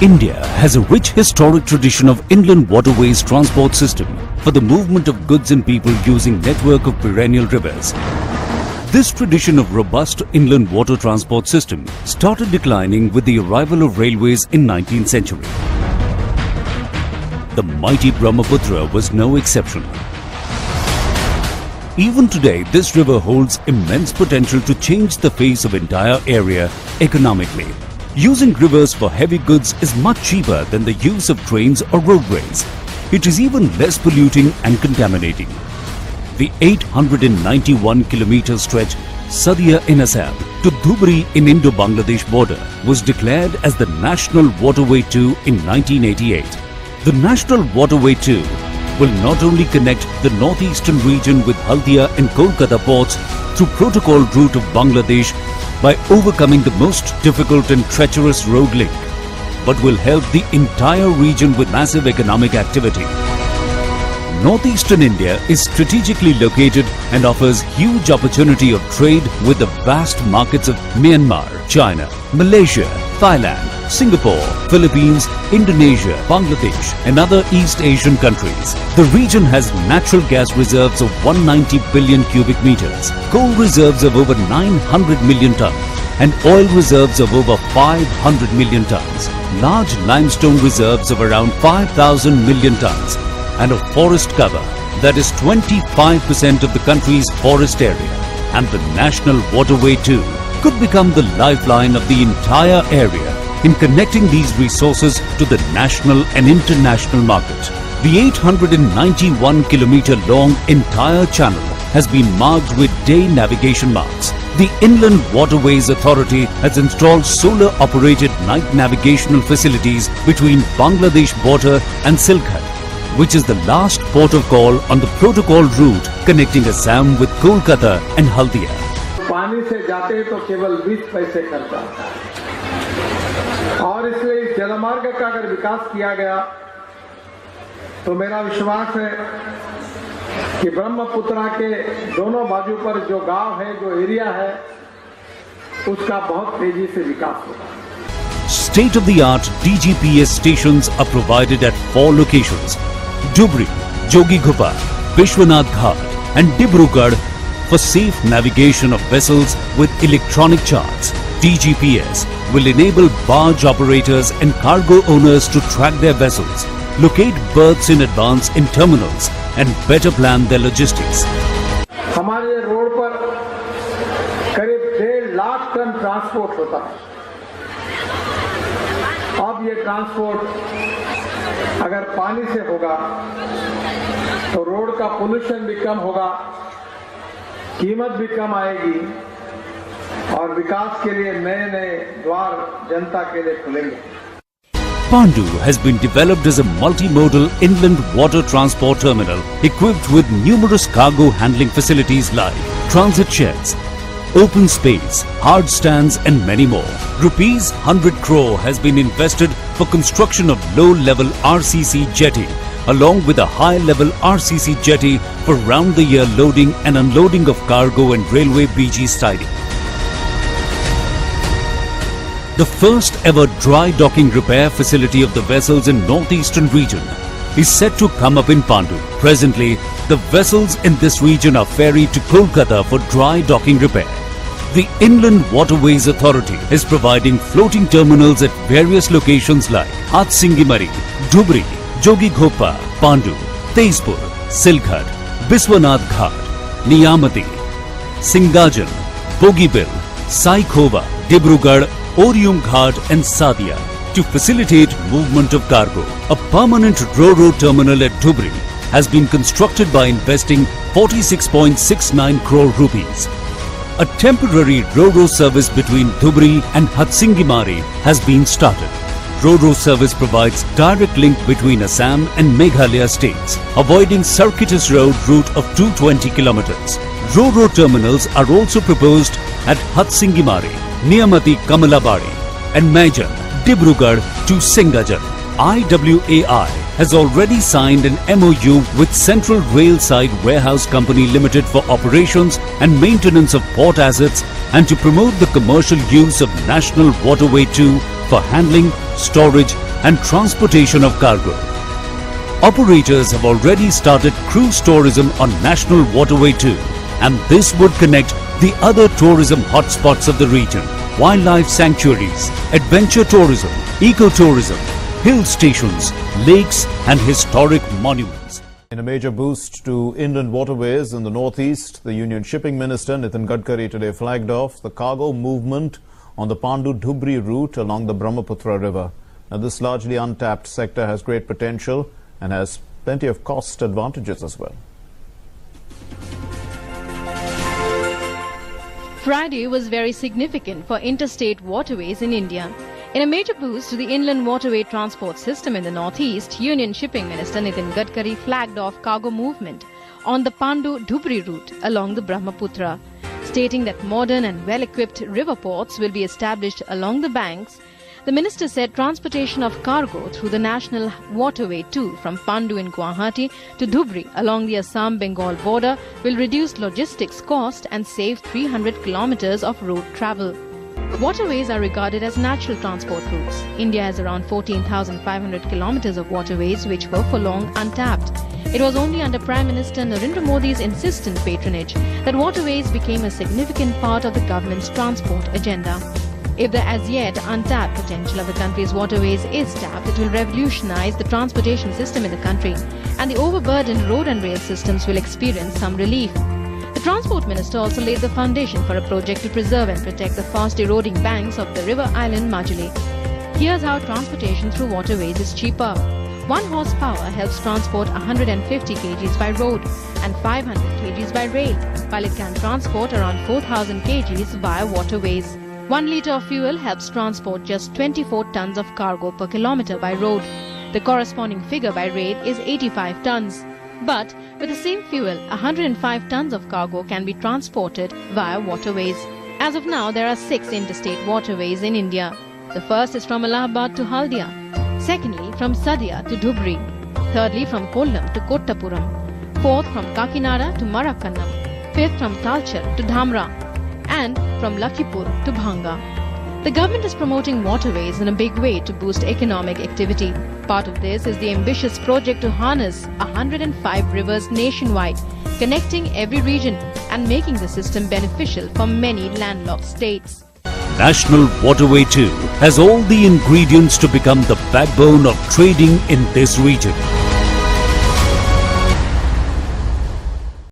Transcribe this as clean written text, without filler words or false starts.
India has a rich historic tradition of inland waterways transport system for the movement of goods and people using network of perennial rivers. This tradition of robust inland water transport system started declining with the arrival of railways in 19th century. The mighty Brahmaputra was no exception. Even today, this river holds immense potential to change the face of entire area economically. Using rivers for heavy goods is much cheaper than the use of trains or roadways. It is even less polluting and contaminating. The 891-kilometer stretch Sadia in Assam to Dhubri in Indo-Bangladesh border was declared as the National Waterway 2 in 1988. The National Waterway 2 will not only connect the northeastern region with Haldia and Kolkata ports through protocol route of Bangladesh by overcoming the most difficult and treacherous road link, but will help the entire region with massive economic activity. Northeastern India is strategically located and offers huge opportunity of trade with the vast markets of Myanmar, China, Malaysia, Thailand, Singapore, Philippines, Indonesia, Bangladesh and other East Asian countries. The region has natural gas reserves of 190 billion cubic meters, coal reserves of over 900 million tons and oil reserves of over 500 million tons, large limestone reserves of around 5,000 million tons and a forest cover that is 25% of the country's forest area. And the National Waterway 2 could become the lifeline of the entire area in connecting these resources to the national and international market. The 891-kilometer long entire channel has been marked with day navigation marks. The Inland Waterways Authority has installed solar-operated night navigational facilities between Bangladesh border and Silkhat, which is the last port of call on the protocol route connecting Assam with Kolkata and Haldia. पानी से जाते हैं तो केवल 20 पैसे खर्च आता है और इसलिए इस जलमार्ग का अगर विकास किया गया तो मेरा विश्वास है कि ब्रह्मपुत्रा के दोनों बाजू पर जो गांव है, जो एरिया है, उसका बहुत तेजी से विकास होगा. State-of-the-art DGPS stations are provided at 4 locations: Dhubri, Jogighopa, Vishwanath Ghat and Dibrugarh for safe navigation of vessels with electronic charts. DGPS will enable barge operators and cargo owners to track their vessels, locate berths in advance in terminals and better plan their logistics. हमारे road पर करीब 1.5 lakh ton transport होता है. अब ये transport अगर पानी से होगा तो रोड का पोल्यूशन भी कम होगा, कीमत भी कम आएगी और विकास के लिए नए-नए द्वार जनता के लिए खुलेंगे. Pandu has been developed as a multimodal inland water transport terminal equipped with numerous cargo handling facilities like transit sheds, open space, hard stands and many more. Rupees 100 crore has been invested for construction of low-level RCC jetty along with a high-level RCC jetty for round-the-year loading and unloading of cargo and railway BG siding. The first ever dry docking repair facility of the vessels in northeastern region is set to come up in Pandu. Presently, the vessels in this region are ferried to Kolkata for dry docking repair. The Inland Waterways Authority is providing floating terminals at various locations like Hatsingimari, Dhubri, Jogighopa, Pandu, Tezpur, Silkhat, Vishwanath Ghat, Niyamati, Singajan, Bogibil, Saikhova, Dibrugarh, Orium Ghat and Sadia to facilitate movement of cargo. A permanent Ro-Ro terminal at Dhubri has been constructed by investing 46.69 crore rupees. A temporary Ro-Ro service between Dhubri and Hatsingimari has been started. Ro-Ro service provides direct link between Assam and Meghalaya states, avoiding circuitous road route of 220 kilometers. Ro-Ro terminals are also proposed at Hatsingimari, Niyamati Kamalabari and Majan, Dibrugarh to Singajan. IWAI has already signed an MOU with Central Rail Side Warehouse Company Limited for operations and maintenance of port assets and to promote the commercial use of National Waterway 2 for handling, storage and transportation of cargo. Operators have already started cruise tourism on National Waterway too, and this would connect the other tourism hotspots of the region: wildlife sanctuaries, adventure tourism, ecotourism, hill stations, lakes and historic monuments. In a major boost to inland waterways in the northeast, the Union Shipping Minister Nitin Gadkari today flagged off the cargo movement on the Pandu Dhubri route along the Brahmaputra river. Now, this largely untapped sector has great potential and has plenty of cost advantages as well. Friday was very significant for interstate waterways in India. In a major boost to the inland waterway transport system in the northeast, Union Shipping Minister Nitin Gadkari flagged off cargo movement on the Pandu Dhubri route along the Brahmaputra, stating that modern and well-equipped river ports will be established along the banks. The minister said transportation of cargo through the National Waterway 2 from Pandu in Guwahati to Dhubri along the Assam-Bengal border will reduce logistics cost and save 300 kilometers of road travel. Waterways are regarded as natural transport routes. India has around 14,500 kilometers of waterways which were for long untapped. It was only under Prime Minister Narendra Modi's insistent patronage that waterways became a significant part of the government's transport agenda. If the as yet untapped potential of the country's waterways is tapped, it will revolutionize the transportation system in the country, and the overburdened road and rail systems will experience some relief. The Transport Minister also laid the foundation for a project to preserve and protect the fast eroding banks of the river island Majuli. Here's how transportation through waterways is cheaper. 1 horsepower helps transport 150 kgs by road and 500 kgs by rail, while it can transport around 4,000 kgs via waterways. 1 litre of fuel helps transport just 24 tons of cargo per kilometre by road. The corresponding figure by rail is 85 tons. But with the same fuel, 105 tons of cargo can be transported via waterways. As of now, there are 6 interstate waterways in India. The first is from Allahabad to Haldia. Secondly, from Sadia to Dhubri. Thirdly, from Kollam to Kottapuram. Fourth, from Kakinada to Marakannam. Fifth, from Talcher to Dhamra. And from Lakhipur to Bhanga. The government is promoting waterways in a big way to boost economic activity. Part of this is the ambitious project to harness 105 rivers nationwide, connecting every region and making the system beneficial for many landlocked states. National Waterway 2 has all the ingredients to become the backbone of trading in this region.